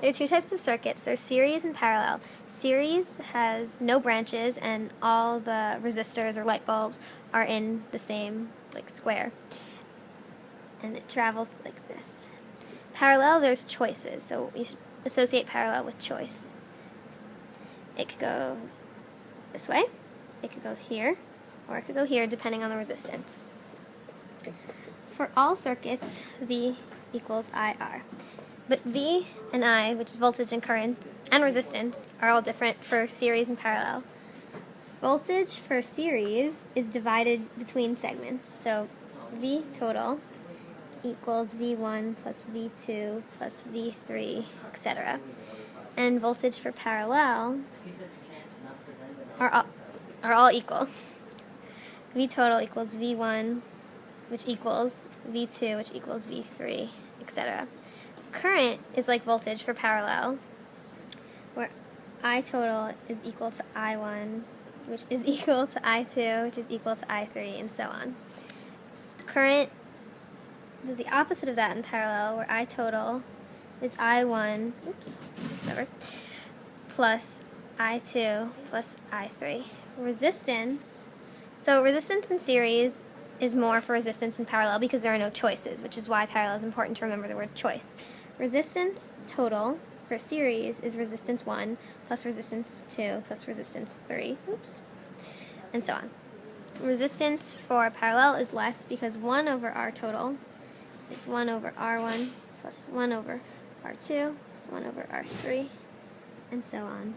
There are two types of circuits. There's series and parallel. Series has no branches and all the resistors or light bulbs are in the same square. And it travels like this. Parallel, there's choices, so you should associate parallel with choice. It could go this way, it could go here, or it could go here depending on the resistance. For all circuits, V equals IR. But V and I, which is voltage and current, and resistance, are all different for series and parallel. Voltage for series is divided between segments, so V total equals V1 plus V2 plus V3, etc. And voltage for parallel are all equal. V total equals V1, which equals V2, which equals V3, etc. Current is like voltage for parallel, where I total is equal to I1, which is equal to I2, which is equal to I3, and so on. Current does the opposite of that in parallel, where I total is I1, plus I2 plus I3. Resistance, so resistance in series is more for resistance in parallel because there are no choices, which is why parallel is important to remember the word choice. Resistance total for series is resistance 1 plus resistance 2 plus resistance 3, and so on. Resistance for parallel is less because 1 over R total is 1 over R1 plus 1 over R2 plus 1 over R3, and so on.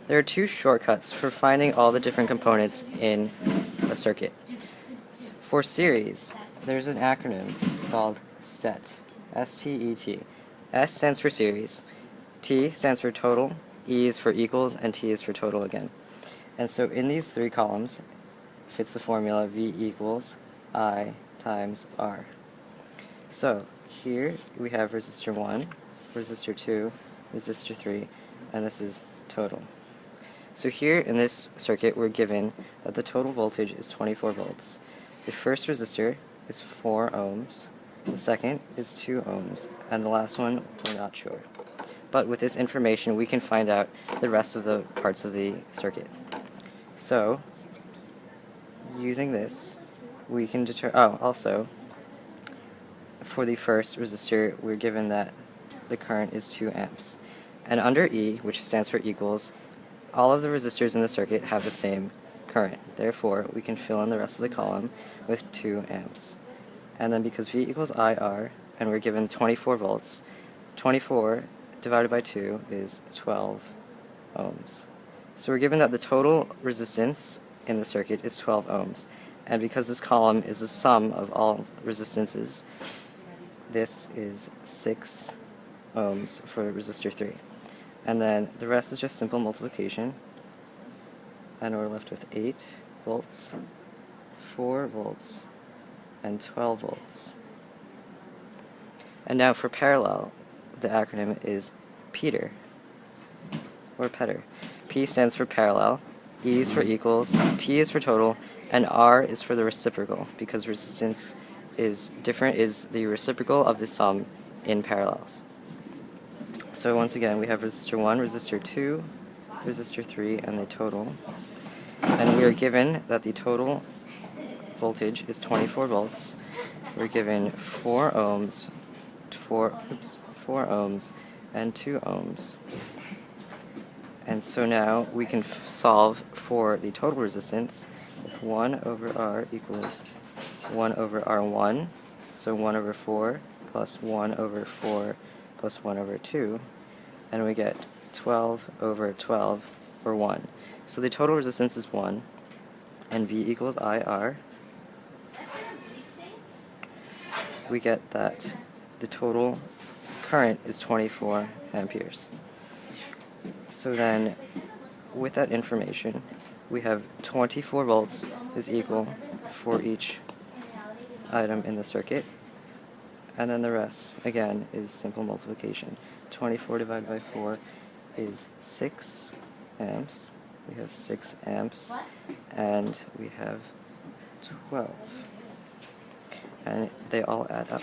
There are two shortcuts for finding all the different components in a circuit. For series, there's an acronym called STET, S-T-E-T. S stands for series, T stands for total, E is for equals, and T is for total again. And so in these three columns fits the formula V equals I times R. So here we have resistor 1, resistor 2, resistor 3, and this is total. So here in this circuit we're given that the total voltage is 24 volts. The first resistor is 4 ohms, the second is 2 ohms, and the last one we're not sure. But with this information we can find out the rest of the parts of the circuit. So using this we can determine, also for the first resistor we're given that the current is 2 amps. And under E, which stands for equals, all of the resistors in the circuit have the same current. Therefore, we can fill in the rest of the column with 2 amps. And then because V equals IR, and we're given 24 volts, 24 divided by 2 is 12 ohms. So we're given that the total resistance in the circuit is 12 ohms. And because this column is the sum of all resistances, this is 6 ohms for resistor 3. And then the rest is just simple multiplication, and we're left with 8 volts, 4 volts, and 12 volts. And now for parallel, the acronym is PETER, or PETER. P stands for parallel, E is for equals, T is for total, and R is for the reciprocal, because resistance is the reciprocal of the sum in parallels. So once again, we have resistor 1, resistor 2, resistor 3, and the total. And we are given that the total voltage is 24 volts. We're given 4 ohms, 4 ohms, and 2 ohms. And so now we can solve for the total resistance with 1 over R equals 1 over R1, so 1 over 4 plus 1 over 4 plus 1 over 2, and we get 12 over 12, or 1. So the total resistance is 1, and V equals IR. We get that the total current is 24 amperes. So then, with that information, we have 24 volts is equal for each item in the circuit, and then the rest, again, is simple multiplication. 24 divided by 4 is 6 amps. We have 6 amps, and we have 12. And they all add up.